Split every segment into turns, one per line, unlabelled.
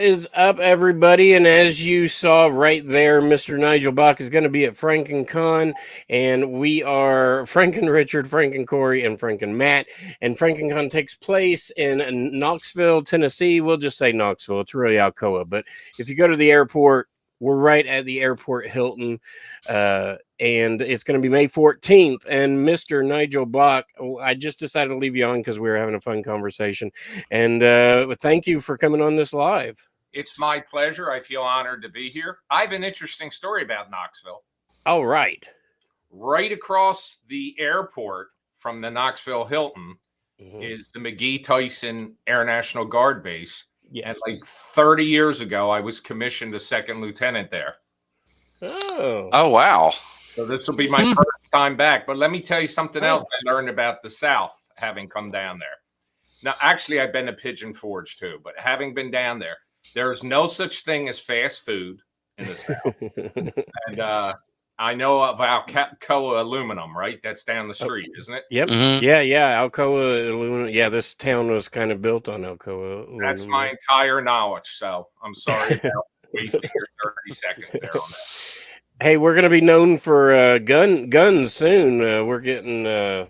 is up, everybody? And as you saw right there, Mr. Nigel Bach is going to be at FrankenCon, and we are Franken Richard, Franken Cory, and Franken Matt. And FrankenCon takes place in Knoxville, Tennessee. We'll just say Knoxville. It's really Alcoa. But if you go to the airport, we're right at the airport Hilton, and it's going to be May 14th. And Mr. Nigel Bach, I just decided to leave you on because we were having a fun conversation. And thank you for coming on this live.
It's my pleasure. I feel honored to be here. I have an interesting story about Knoxville.
All right.
Right across the airport from the Knoxville Hilton is the McGee-Tyson Air National Guard Base. Yes. And like 30 years ago, I was commissioned a second lieutenant there.
Oh, wow.
So this will be my first time back. But let me tell you something else I learned about the South, having come down there. Now, actually, I've been to Pigeon Forge, too. But having been down there, there's no such thing as fast food in the South. And I know of Alcoa Aluminum, right? That's down the street, isn't it?
Yep. Mm-hmm. Yeah. Alcoa Aluminum. Yeah, this town was kind of built on Alcoa Aluminum.
That's my entire knowledge. So I'm sorry about wasting your 30 seconds there on that.
Hey, we're going to be known for guns soon. We're getting, now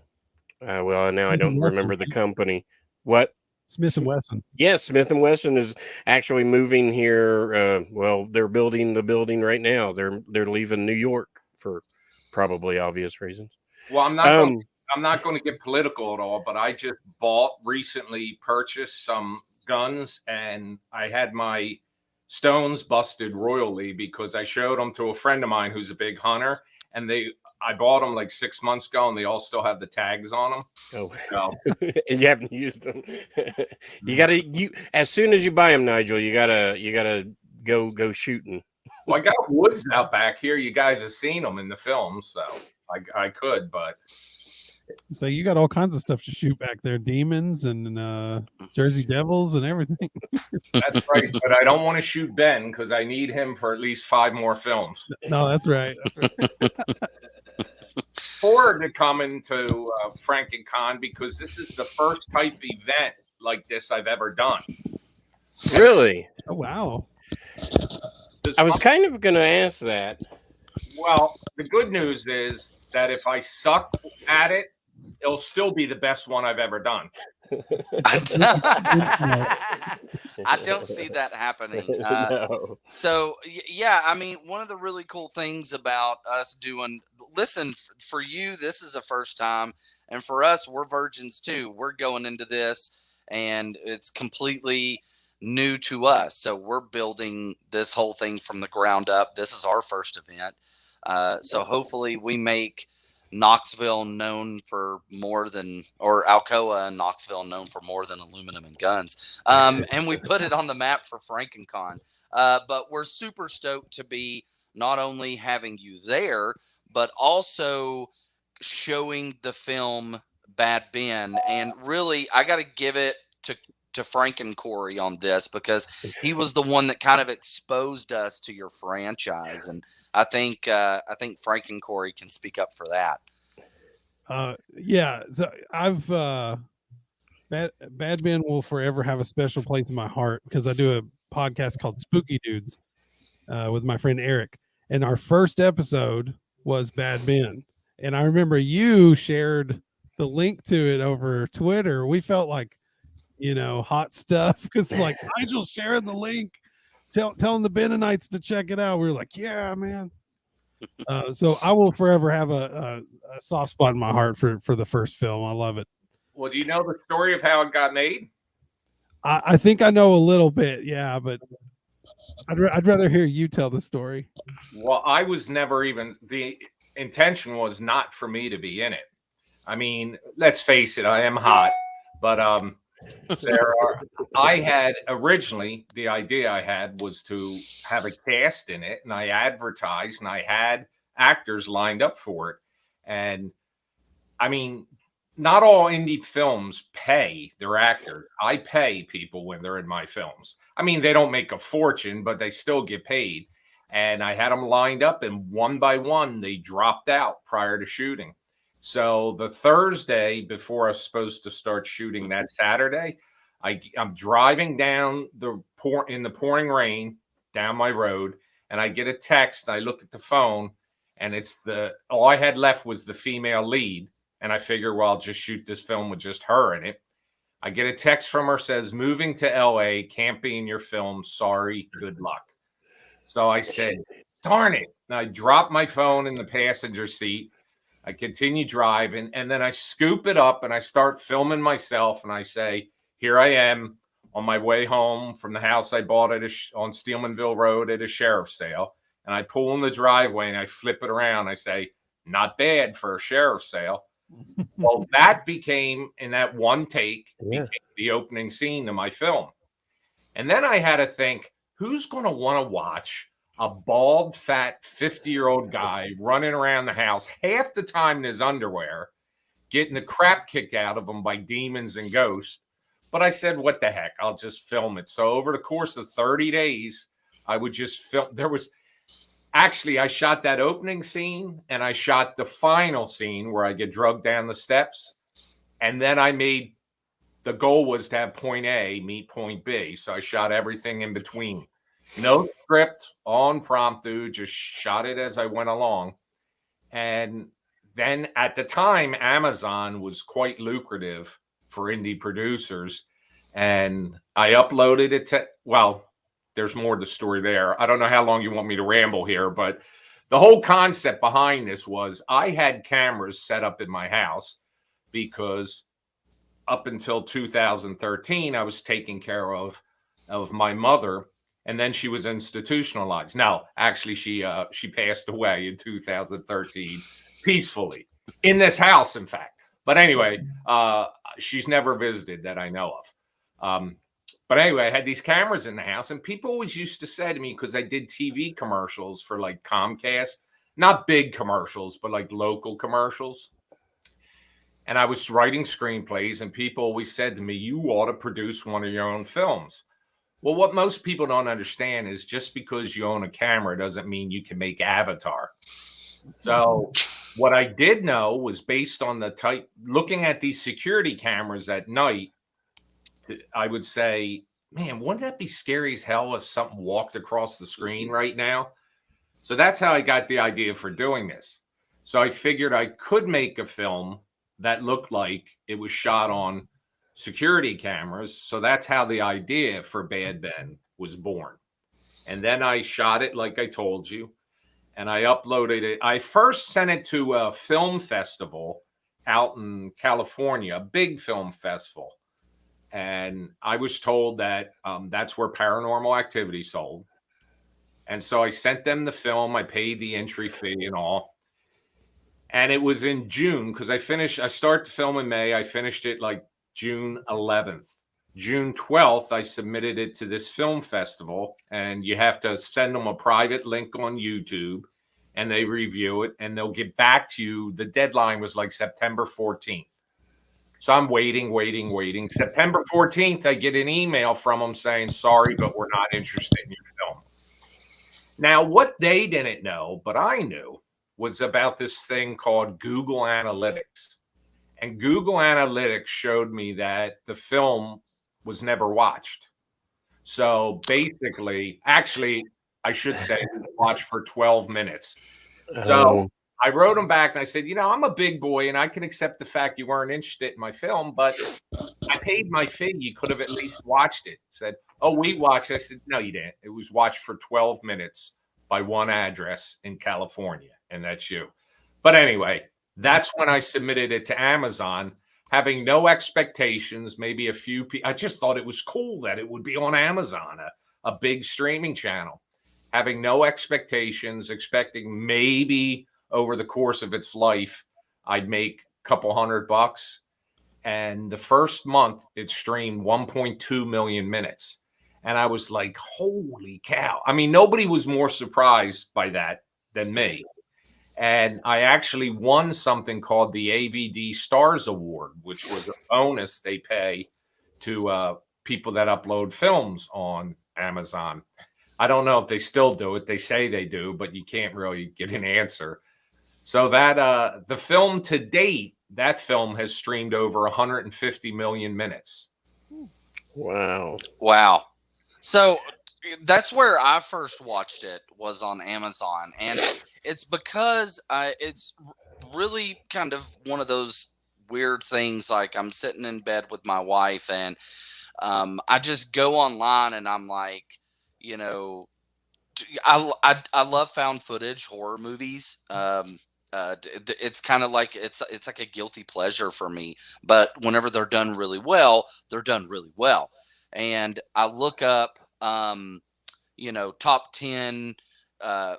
I don't remember the company. What?
Smith & Wesson.
Yes, Smith & Wesson is actually moving here. Well, they're building the building right now. They're leaving New York for probably obvious reasons.
Well, I'm not going to get political at all, but I just recently purchased some guns, and I had my stones busted royally because I showed them to a friend of mine who's a big hunter, and I bought them like 6 months ago, and they all still have the tags on them.
Oh, so. And you haven't used them. As soon as you buy them, Nigel, you gotta go shooting.
Well, I got woods out back here. You guys have seen them in the films, so I could, but.
So you got all kinds of stuff to shoot back there, demons and Jersey Devils and everything.
That's right, but I don't want to shoot Ben because I need him for at least 5 more films.
No, that's right.
Forward to coming to FrankenCon because this is the first type event like this I've ever done.
Really?
Oh, wow.
I was kind of going to ask that.
Well, the good news is that if I suck at it, it'll still be the best one I've ever done.
I don't see that happening.
No.
So, yeah, I mean, one of the really cool things about us listen, for you, this is the first time. And for us, we're virgins too. We're going into this and it's completely new to us. So we're building this whole thing from the ground up. This is our first event. So hopefully we make Knoxville known for more than, or Alcoa and Knoxville known for more than aluminum and guns. And we put it on the map for FrankenCon. But we're super stoked to be not only having you there, but also showing the film Bad Ben. And really, I got to give it to Frank and Cory on this because he was the one that kind of exposed us to your franchise. And I think Frank and Cory can speak up for that.
Yeah. So I've, Bad Ben will forever have a special place in my heart because I do a podcast called Spooky Dudes with my friend Eric. And our first episode was Bad Ben. And I remember you shared the link to it over Twitter. We felt like, hot stuff because like Nigel's sharing the link, telling the Benonites to check it out. We were like, yeah, man. So I will forever have a soft spot in my heart for the first film. I love it.
Well, do you know the story of how it got made?
I think I know a little bit, yeah, but I'd rather hear you tell the story.
Well, I was never even, the intention was not for me to be in it. I mean, let's face it, I am hot, but I had originally, the idea I had was to have a cast in it, and I advertised, and I had actors lined up for it. And I mean, not all indie films pay their actors. I pay people when they're in my films. I mean, they don't make a fortune, but they still get paid. And I had them lined up, and one by one, they dropped out prior to shooting. So the Thursday before I was supposed to start shooting that Saturday, I'm driving down in the pouring rain down my road, and I get a text. I look at the phone, and all I had left was the female lead. And I figure, well, I'll just shoot this film with just her in it. I get a text from her, says, moving to LA, can't be in your film. Sorry, good luck. So I said, darn it. And I dropped my phone in the passenger seat. I continue driving, and then I scoop it up and I start filming myself. And I say, here I am on my way home from the house I bought on Steelmanville Road at a sheriff's sale. And I pull in the driveway and I flip it around. I say, not bad for a sheriff's sale. Well, that became, in that one take, became the opening scene to my film. And then I had to think, who's going to want to watch a bald, fat, 50-year-old guy running around the house half the time in his underwear, getting the crap kicked out of him by demons and ghosts? But I said, what the heck? I'll just film it. So over the course of 30 days, I would just film. I shot that opening scene, and I shot the final scene where I get drugged down the steps. And then the goal was to have point A meet point B. So I shot everything in between. No script, all impromptu, just shot it as I went along. And then at the time, Amazon was quite lucrative for indie producers. And I uploaded it there's more to the story there. I don't know how long you want me to ramble here, but the whole concept behind this was I had cameras set up in my house because up until 2013, I was taking care of my mother, and then she was institutionalized. Now, actually, she passed away in 2013 peacefully in this house, in fact. But anyway, she's never visited that I know of. But anyway, I had these cameras in the house, and people always used to say to me, because I did TV commercials for like Comcast, not big commercials, but like local commercials. And I was writing screenplays, and people always said to me, you ought to produce one of your own films. Well, what most people don't understand is just because you own a camera doesn't mean you can make Avatar. So what I did know was, based on looking at these security cameras at night, I would say, man, wouldn't that be scary as hell if something walked across the screen right now? So that's how I got the idea for doing this. So I figured I could make a film that looked like it was shot on security cameras. So that's how the idea for Bad Ben was born. And then I shot it, like I told you, and I uploaded it. I first sent it to a film festival out in California, a big film festival. And I was told that that's where Paranormal Activity sold. And so I sent them the film. I paid the entry fee and all. And it was in June, because I started the film in May. I finished it like June 11th. June 12th, I submitted it to this film festival. And you have to send them a private link on YouTube, and they review it, and they'll get back to you. The deadline was like September 14th. So I'm waiting. September 14th, I get an email from them saying, sorry, but we're not interested in your film. Now, what they didn't know, but I knew, was about this thing called Google Analytics. And Google Analytics showed me that the film was never watched. So basically, actually, I should say, watched for 12 minutes. So I wrote them back and I said, I'm a big boy and I can accept the fact you weren't interested in my film, but I paid my fee. You could have at least watched it. Said, oh, we watched it. I said, no, you didn't. It was watched for 12 minutes by one address in California, and that's you. But anyway, that's when I submitted it to Amazon, having no expectations, maybe a few people. I just thought it was cool that it would be on Amazon, a big streaming channel. Having no expectations, expecting maybe over the course of its life, I'd make a couple $100. And the first month, it streamed 1.2 million minutes. And I was like, holy cow. I mean, nobody was more surprised by that than me. And I actually won something called the AVD Stars Award, which was a bonus they pay to people that upload films on Amazon. I don't know if they still do it. They say they do, but you can't really get an answer. So that the film to date, that film has streamed over 150 million minutes.
Wow.
Wow. So that's where I first watched it, was on Amazon, and it's because it's really kind of one of those weird things. Like, I'm sitting in bed with my wife, and I just go online, and I'm like, you know, I love found footage horror movies. It's kind of like it's like a guilty pleasure for me. But whenever they're done really well, they're done really well. And I look up, top 10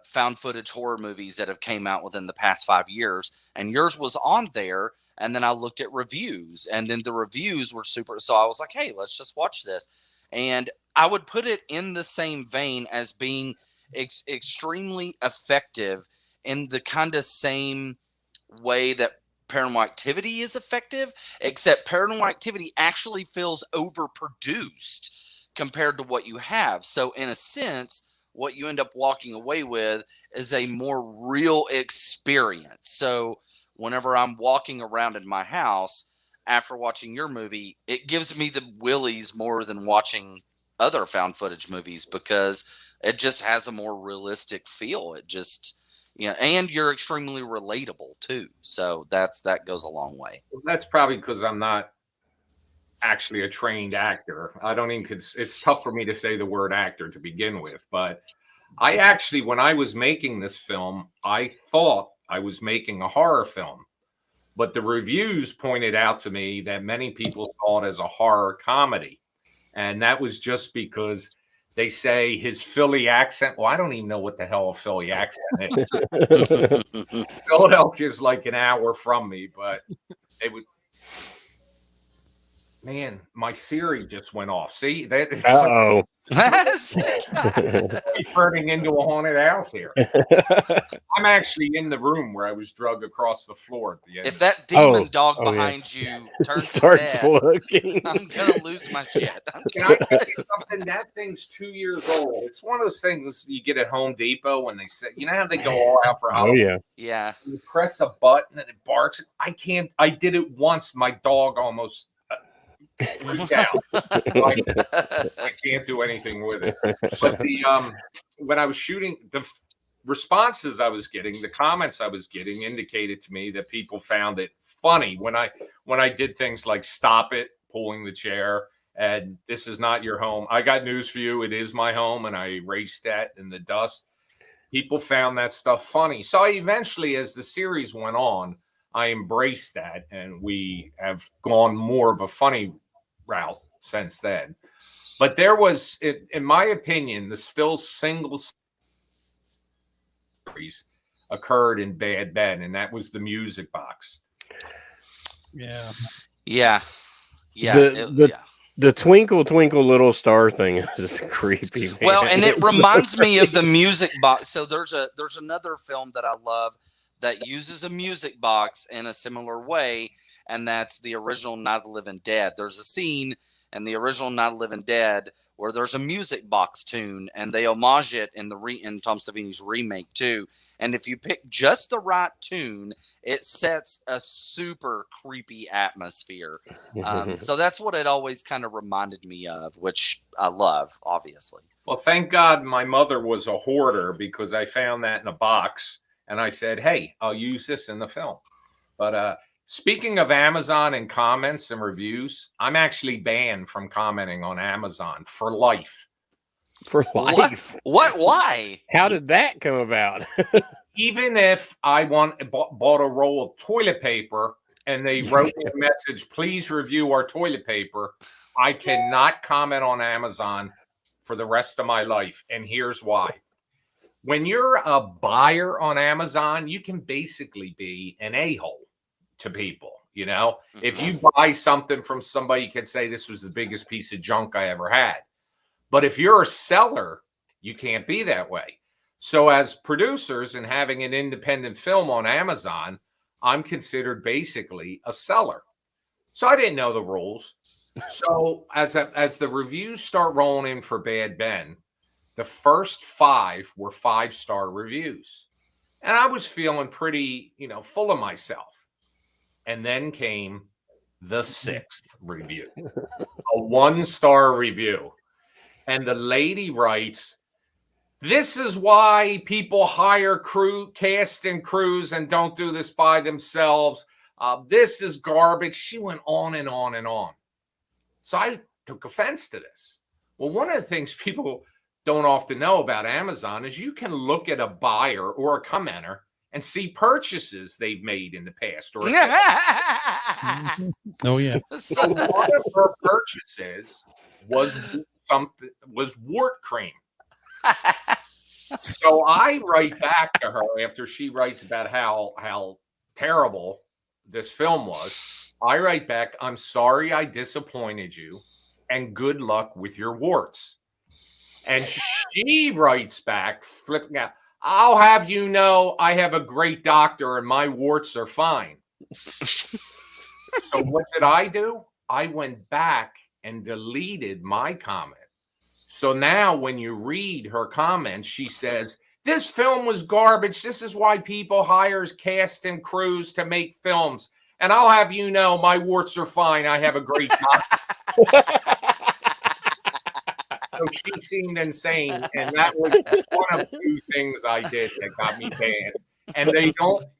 found footage horror movies that have came out within the past 5 years, and yours was on there. And then I looked at reviews, and then the reviews were super. So I was like, hey, let's just watch this. And I would put it in the same vein as being extremely effective, in the kind of same way that Paranormal Activity is effective, except Paranormal Activity actually feels overproduced compared to what you have. So in a sense, what you end up walking away with is a more real experience. So whenever I'm walking around in my house after watching your movie, it gives me the willies more than watching other found footage movies, because it just has a more realistic feel. It just, and you're extremely relatable too. So that goes a long way.
That's probably because I'm not actually a trained actor. I don't even, it's tough for me to say the word actor to begin with. But I actually, when I was making this film, I thought I was making a horror film. But the reviews pointed out to me that many people saw it as a horror comedy. And that was just because they say his Philly accent. Well, I don't even know what the hell a Philly accent is. Philadelphia is like an hour from me, but it would. Man, my Siri just went off. See, that it's
Uh-oh.
turning into a haunted house here. I'm actually in the room where I was drugged across the floor at the end.
If that demon dog
yeah.
behind you turns
starts
his head,
looking,
I'm gonna lose my shit.
Can I tell you something? That thing's 2 years old. It's one of those things you get at Home Depot when they say, you know how they go all out for Halloween?
yeah.
Yeah.
You press a button and it barks. I can't. I did it once. My dog almost freaked out. I can't do anything with it. But when I was shooting, the responses I was getting, the comments I was getting, indicated to me that people found it funny when I did things like stop it, pulling the chair, and this is not your home. I got news for you. It is my home, and I erased that in the dust. People found that stuff funny. So I eventually, as the series went on, I embraced that, and we have gone more of a funny route since then. But there was, in my opinion, the still single series occurred in Bad Ben, and that was the music box.
Yeah.
Yeah.
The Twinkle Twinkle Little Star thing is creepy, man.
Well, and it reminds me of the music box. So there's another film that I love that uses a music box in a similar way, and that's the original Night of the Living Dead. There's a scene in the original Night of the Living Dead where there's a music box tune, and they homage it in in Tom Savini's remake too. And if you pick just the right tune, it sets a super creepy atmosphere. So that's what it always kind of reminded me of, which I love, obviously.
Well, thank God my mother was a hoarder, because I found that in a box and I said, hey, I'll use this in the film. But speaking of Amazon and comments and reviews, I'm actually banned from commenting on Amazon for life.
For life?
What? Why?
How did that come about?
Even if I bought a roll of toilet paper and they wrote me a message, please review our toilet paper, I cannot comment on Amazon for the rest of my life. And here's why. When you're a buyer on Amazon, you can basically be an a-hole to people. You know, if you buy something from somebody, you can say this was the biggest piece of junk I ever had. But if you're a seller, you can't be that way. So as producers and having an independent film on Amazon, I'm considered basically a seller. So I didn't know the rules. So as the reviews start rolling in for Bad Ben, the first 5 were 5-star reviews. And I was feeling pretty, full of myself. And then came the 6th review, a 1-star review. And the lady writes, "This is why people hire cast and crews and don't do this by themselves. This is garbage." She went on and on and on. So I took offense to this. Well, one of the things people don't often know about Amazon is you can look at a buyer or a commenter and see purchases they've made in the past. Or
Oh yeah.
so one of her purchases was wart cream. So I write back to her after she writes about how terrible this film was. I write back, "I'm sorry I disappointed you, and good luck with your warts." And she writes back, flipping out, "I'll have you know I have a great doctor and my warts are fine." So what did I do? I went back and deleted my comment. So now when you read her comments, she says, "This film was garbage. This is why people hire cast and crews to make films. And I'll have you know my warts are fine. I have a great doctor." So she seemed insane, and that was one of 2 things I did that got me banned. And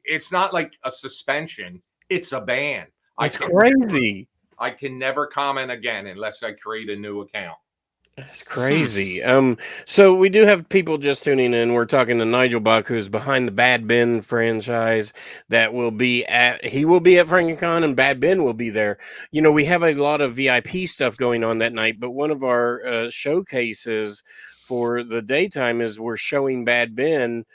it's not like a suspension, it's a ban.
It's crazy.
I can never comment again unless I create a new account.
That's crazy. So we do have people just tuning in. We're talking to Nigel Bach, who's behind the Bad Ben franchise. He will be at FrankenCon, and Bad Ben will be there. You know, we have a lot of VIP stuff going on that night, but one of our showcases for the daytime is we're showing Bad Ben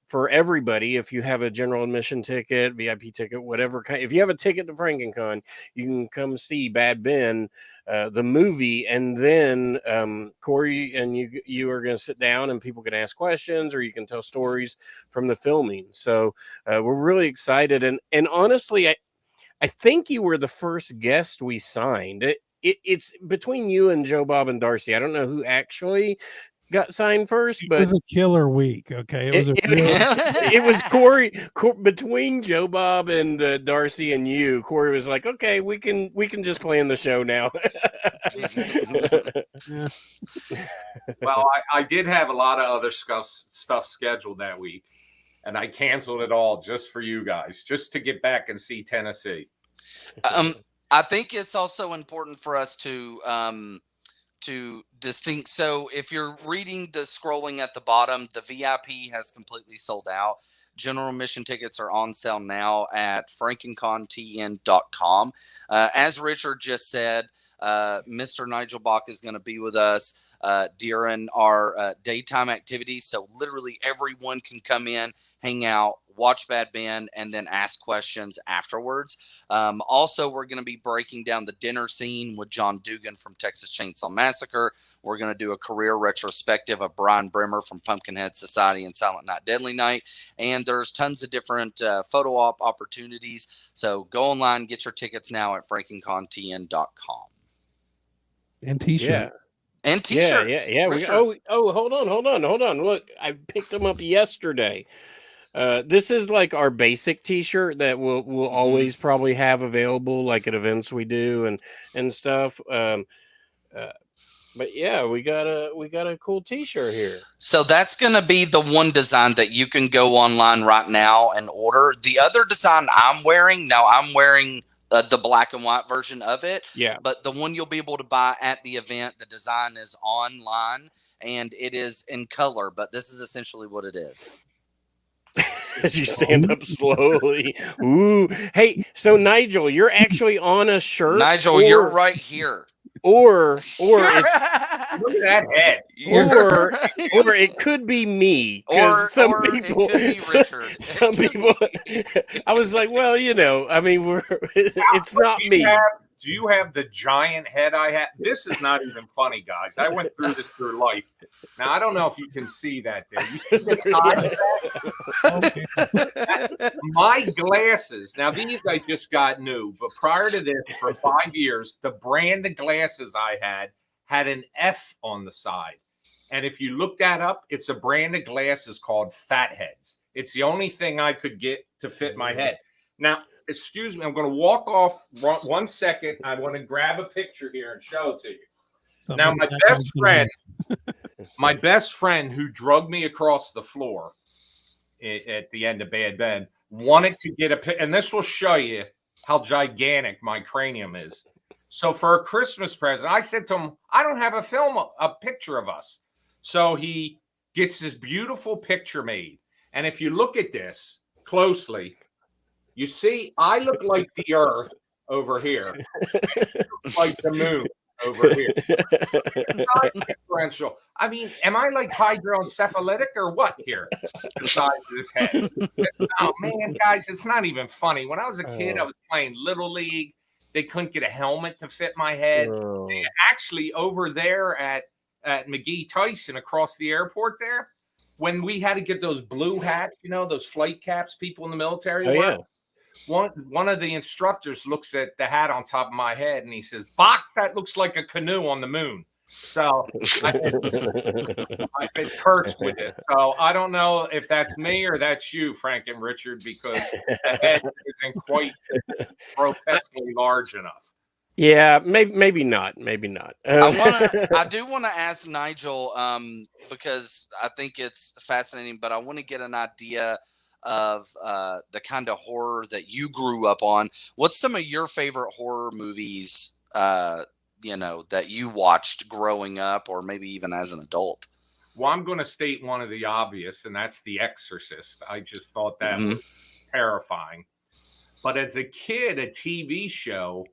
for everybody. If you have a general admission ticket, VIP ticket, whatever kind, if you have a ticket to FrankenCon, you can come see Bad Ben, the movie, and then Cory and you are going to sit down and people can ask questions, or you can tell stories from the filming. So we're really excited, and honestly, I think you were the first guest we signed. It's between you and Joe Bob and Darcy. I don't know who actually got signed first, but
it was a killer week. Okay,
it was Cory between Joe Bob and Darcy and you. Cory was like, "Okay, we can just plan the show now."
Well, I did have a lot of other stuff scheduled that week, and I canceled it all just for you guys, just to get back and see Tennessee.
I think it's also important for us to distinct. So if you're reading the scrolling at the bottom, the VIP has completely sold out. General admission tickets are on sale now at FrankenConTN.com. As Richard just said, Mr. Nigel Bach is going to be with us during our daytime activities. So literally everyone can come in, hang out, watch Bad Ben, and then ask questions afterwards. Also, we're going to be breaking down the dinner scene with John Dugan from Texas Chainsaw Massacre. We're going to do a career retrospective of Brian Bremer from Pumpkinhead Society and Silent Night Deadly Night. And there's tons of different photo op opportunities. So go online, get your tickets now at FrankenConTN.com.
And t-shirts.
Yeah. And t-shirts.
Yeah. Hold on. Look, I picked them up yesterday. This is like our basic t-shirt that we'll always probably have available, like at events we do and stuff. But yeah, we got a cool t-shirt here.
So that's going to be the one design that you can go online right now and order. The other design I'm wearing the black and white version of it.
Yeah.
But the one you'll be able to buy at the event, the design is online and it is in color, but this is essentially what it is.
As you stand up slowly. Ooh. Hey, so Nigel, you're actually on a shirt.
Nigel, you're right here.
Or it's,
look at that head.
Or it could be me. Or some people,
it could be Richard.
Some people. I was like, well, you know, I mean, it's not me.
Do you have the giant head I had? This is not even funny, guys. I went through this through life. Now, I don't know if you can see that there. You see the eyes? My glasses. Now, these I just got new. But prior to this, for 5 years, the brand of glasses I had an F on the side. And if you look that up, it's a brand of glasses called Fatheads. It's the only thing I could get to fit my head. Now, excuse me, I'm going to walk off 1 second. I want to grab a picture here and show it to you.
Something
Now, my best friend who drugged me across the floor at the end of Bad Ben wanted to get a picture, and this will show you how gigantic my cranium is. So for a Christmas present, I said to him, I don't have a picture of us. So he gets this beautiful picture made. And if you look at this closely, you see I look like the Earth over here, like the moon over here. Differential. I mean, am I like hydroencephalitic or what here? The size of this head. Oh man, guys, it's not even funny. When I was a kid, I was playing Little League. They couldn't get a helmet to fit my head. They actually, over there at McGee Tyson across the airport there, when we had to get those blue hats, you know, those flight caps people in the military wear. One of the instructors looks at the hat on top of my head and he says, Bach, that looks like a canoe on the moon. So I've been cursed with it. So I don't know if that's me or that's you, Frank and Richard, because the head isn't quite grotesquely large enough.
Yeah, maybe not. Maybe not.
I do want to ask Nigel, because I think it's fascinating, but I want to get an idea of the kind of horror that you grew up on. What's some of your favorite horror movies, you know, that you watched growing up or maybe even as an adult?
Well, I'm going to state one of the obvious, and that's The Exorcist. I just thought that was terrifying. But as a kid, a TV show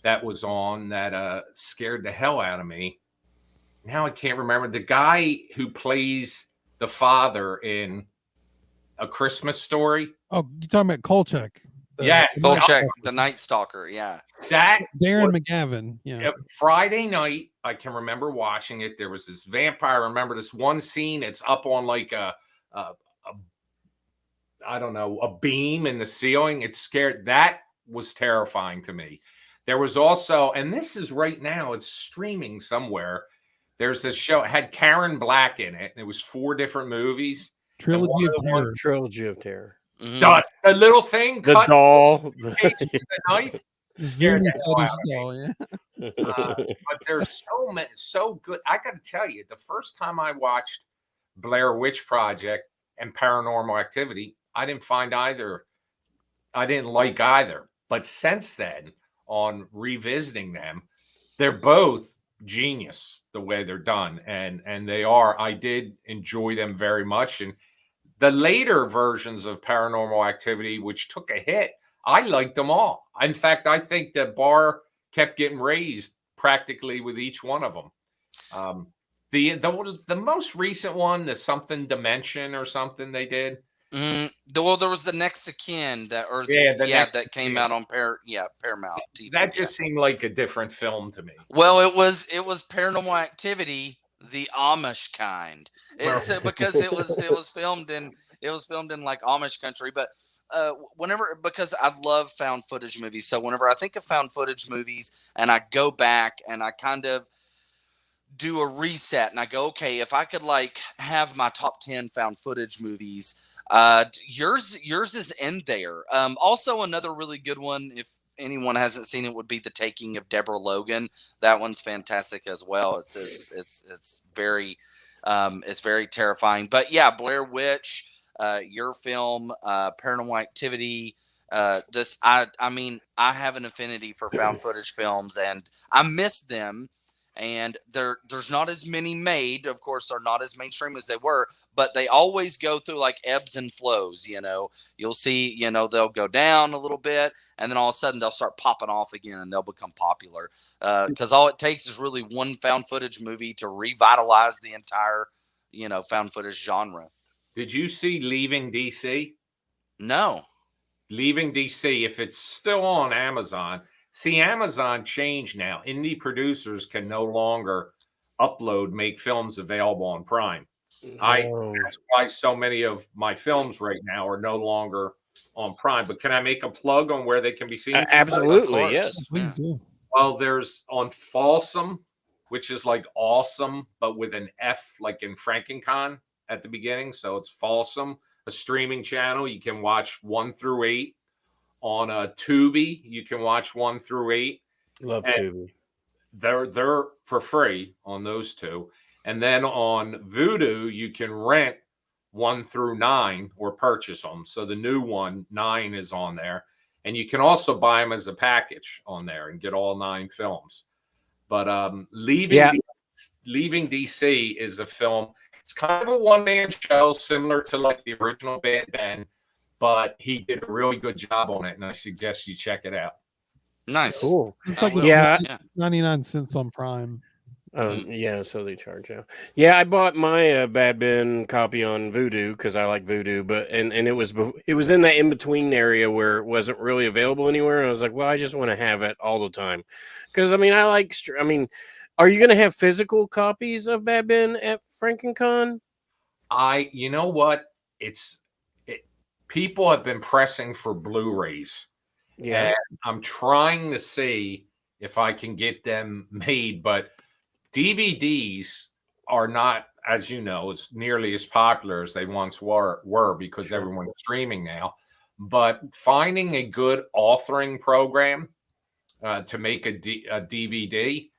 that was on that scared the hell out of me. Now I can't remember. The guy who plays the father in A Christmas Story.
Oh, you're talking about Kolchak.
Yes.
Kolchak, the Night Stalker. Yeah.
That
Darren McGavin. Yeah.
Friday night, I can remember watching it. There was this vampire. I remember this one scene. It's up on like I don't know, a beam in the ceiling. It scared. That was terrifying to me. There was also, and this is right now, it's streaming somewhere. There's this show, it had Karen Black in it, and it was 4 different movies.
Trilogy of Terror.
Trilogy of Terror.
The little thing,
the doll,
the knife, scared the hell out of me.
Doll, yeah.
But there's so good. I got to tell you, the first time I watched Blair Witch Project and Paranormal Activity, I didn't find either. I didn't like either. But since then, on revisiting them, they're both genius the way they're done, and they are. I did enjoy them very much, and the later versions of Paranormal Activity, which took a hit, I liked them all. In fact, I think the bar kept getting raised practically with each one of them. The most recent one, the something Dimension or something they did.
Well, there was the Next of Kin that came out on Paramount TV.
That just seemed like a different film to me.
Well, it was Paranormal Activity, the Amish kind. Because it was filmed in like Amish country. But because I love found footage movies, so whenever I think of found footage movies and I go back and I kind of do a reset and I go, okay, if I could like have my top 10 found footage movies. Yours is in there. Also another really good one, if anyone hasn't seen it, would be The Taking of Deborah Logan. That one's fantastic as well. It's very terrifying. But yeah, Blair Witch, your film, Paranormal Activity. I have an affinity for found footage films, and I miss them. And there's not as many made. Of course, they're not as mainstream as they were, but they always go through like ebbs and flows. You know, you'll see, you know, they'll go down a little bit and then all of a sudden they'll start popping off again and they'll become popular. Because all it takes is really one found footage movie to revitalize the entire, you know, found footage genre.
Did you see Leaving DC?
No.
Leaving DC, if it's still on Amazon. See, Amazon changed now. Indie producers can no longer make films available on Prime. That's why so many of my films right now are no longer on Prime. But can I make a plug on where they can be seen?
Absolutely, yes.
Yeah.
Well, there's on Folsom, which is like awesome, but with an F, like in FrankenCon at the beginning. So it's Folsom, a streaming channel. You can watch 1 through 8. on a Tubi. You can watch 1 through 8.
Love
And
Tubi.
They're for free on those two. And then on Vudu, you can rent 1 through 9 or purchase them. So the new one, 9, is on there. And you can also buy them as a package on there and get all 9 films. But Leaving DC is a film. It's kind of a one-man show, similar to like the original Bad Ben, but he did a really good job on it, and I suggest you check it out.
Nice.
Cool.
It's like
Yeah.
99 cents on Prime.
Yeah, so they charge you. Yeah, I bought my Bad Ben copy on Vudu because I like Vudu, but and it was in that in between area where it wasn't really available anywhere. And I was like, well, I just want to have it all the time because I mean, are you going to have physical copies of Bad Ben at FrankenCon?
You know what? People have been pressing for Blu-rays.
Yeah,
and I'm trying to see if I can get them made, but DVDs are not, as you know, as nearly as popular as they once were because
Sure.
everyone's streaming now. But finding a good authoring program to make a DVD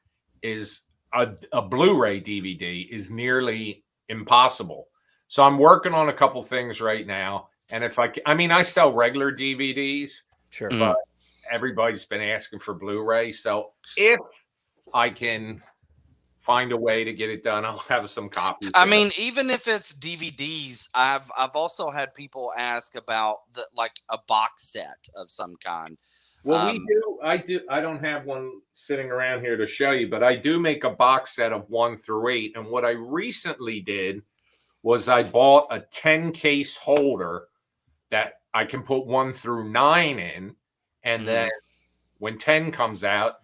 is a Blu-ray DVD is nearly impossible. So I'm working on a couple things right now. And if I mean, I sell regular DVDs,
sure.
but everybody's been asking for Blu-ray. So if I can find a way to get it done, I'll have some copies.
I mean, even if it's DVDs, I've also had people ask about like a box set of some kind.
Well, we do. I don't have one sitting around here to show you, but I do make a box set of 1 through 8. And what I recently did was I bought a 10 case holder that I can put 1 through 9 in, and then when 10 comes out,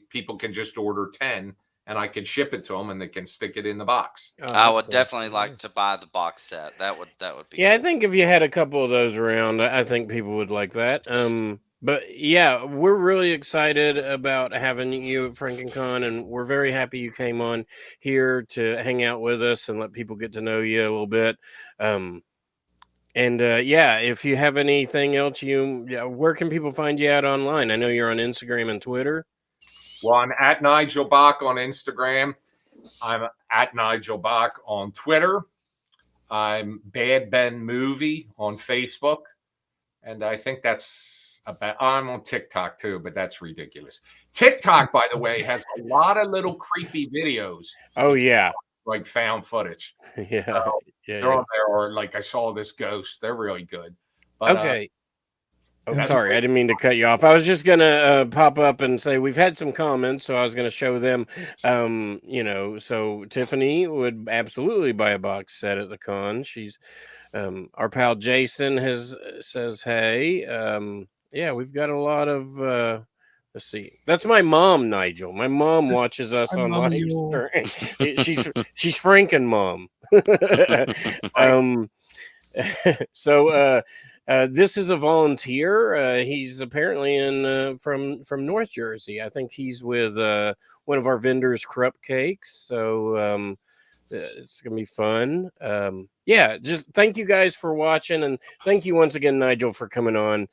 people can just order 10, and I can ship it to them, and they can stick it in the box.
I would definitely like to buy the box set. That would be.
Yeah,
cool.
I think if you had a couple of those around, I think people would like that. But yeah, we're really excited about having you at FrankenCon, and we're very happy you came on here to hang out with us and let people get to know you a little bit. Yeah, if you have anything else, where can people find you out online? I know you're on Instagram and Twitter.
Well, I'm at Nigel Bach on Instagram. I'm at Nigel Bach on Twitter. I'm Bad Ben Movie on Facebook. And I think that's about, I'm on TikTok too, but that's ridiculous. TikTok, by the way, has a lot of little creepy videos.
Oh, yeah.
Like found footage.
Yeah.
So they're on there, or like I saw this ghost. They're really good. But,
okay. Sorry, I didn't mean to cut you off. I was just gonna pop up and say we've had some comments, so I was gonna show them. So Tiffany would absolutely buy a box set at the con. She's our pal Jason says hey. Yeah, we've got a lot of. Let's see. That's my mom, Nigel. My mom watches us on live stream. She's Franken mom. This is a volunteer. He's apparently from North Jersey. I think he's with one of our vendors, Krupp Cakes. So it's gonna be fun. Just thank you guys for watching, and thank you once again, Nigel, for coming on.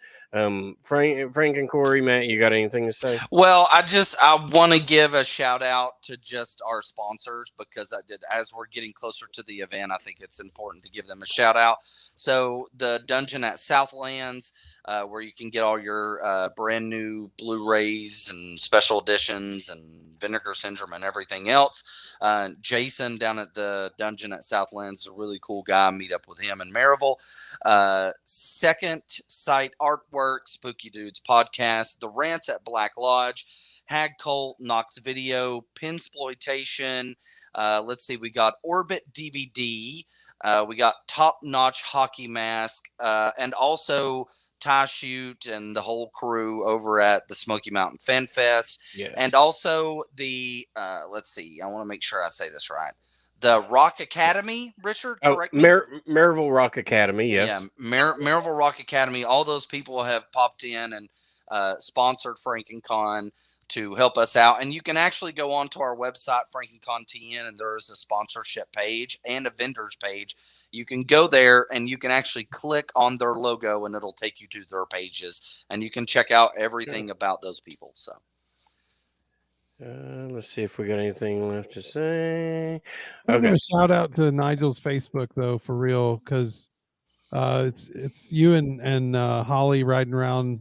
Frank and Cory, Matt, you got anything to say?
Well, I want to give a shout out to just our sponsors, because as we're getting closer to the event, I think it's important to give them a shout out. So the Dungeon at Southlands, where you can get all your brand new Blu-rays and special editions and Vinegar Syndrome and everything else. Jason down at the Dungeon at Southlands is a really cool guy. Meet up with him in Maryville. Second Sight Artwork, Spooky Dudes Podcast, The Rants at Black Lodge, Hag Cult, Knox Video, Pinsploitation. Let's see, we got Orbit DVD. We got Top Notch Hockey Mask, and also Tie Shoot and the whole crew over at the Smoky Mountain Fan Fest.
Yeah.
And also the, let's see, I want to make sure I say this right. The Rock Academy, Richard? Correct me?
Maryville Rock Academy, yes.
Yeah, Maryville Rock Academy. All those people have popped in and sponsored FrankenCon. to help us out. And you can actually go onto our website, FrankenCon TN, and there is a sponsorship page and a vendors page. You can go there and you can actually click on their logo and it'll take you to their pages, and you can check out everything about those people. So
let's see if we got anything left to say.
I'm
Okay.
gonna shout out to Nigel's Facebook though, for real, because it's you and Holly riding around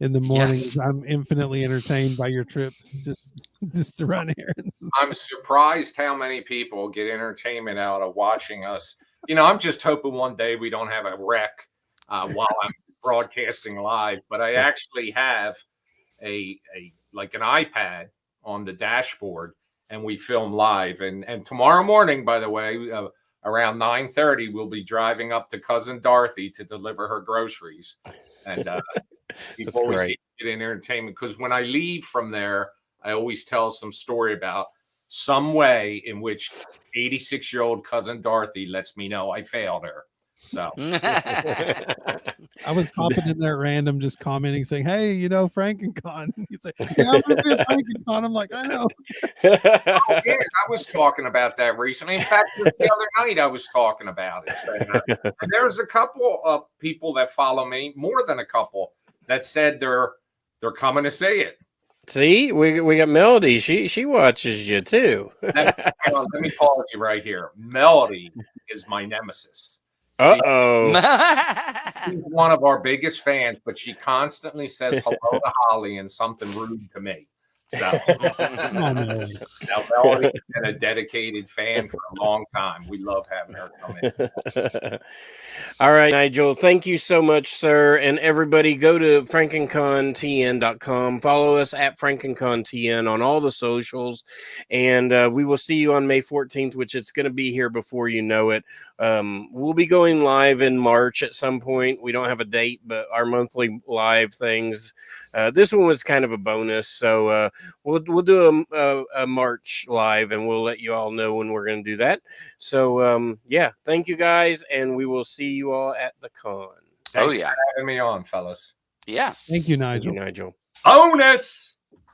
in the morning.
Yes.
I'm infinitely entertained by your trip, just to run errands.
I'm surprised how many people get entertainment out of watching us. You know, I'm just hoping one day we don't have a wreck while I'm broadcasting live. But I actually have like an iPad on the dashboard, and we film live. And tomorrow morning, by the way, around 9:30, we'll be driving up to Cousin Dorothy to deliver her groceries. And people always get in entertainment, because when I leave from there, I always tell some story about some way in which 86-year-old Cousin Dorothy lets me know I failed her. So
I was popping in there random, just commenting, saying, "Hey, you know, FrankenCon." He's like, "Yeah, I'm gonna be at FrankenCon." I'm like, "I know."
yeah, I was talking about that recently. In fact, the other night I was talking about it. So, and there's a couple of people that follow me, more than a couple, that said they're coming to see it.
See, we got Melody. She watches you too.
Hang on, let me pause you right here. Melody is my nemesis.
Uh-oh.
She's one of our biggest fans, but she constantly says hello to Holly and something rude to me. So now Melody's been a dedicated fan for a long time. We love having her come in.
All right, Nigel. Thank you so much, sir. And everybody, go to FrankenConTN.com. Follow us at FrankenConTN on all the socials. And we will see you on May 14th, which it's going to be here before you know it. We'll be going live in March at some point. We don't have a date, but our monthly live things. This one was kind of a bonus, so we'll do a March live, and we'll let you all know when we're going to do that. So yeah, thank you guys, and we will see you all at the con.
Thanks for having me on, fellas.
Yeah.
Thank you, Nigel.
Thank you, Nigel.
Bonus.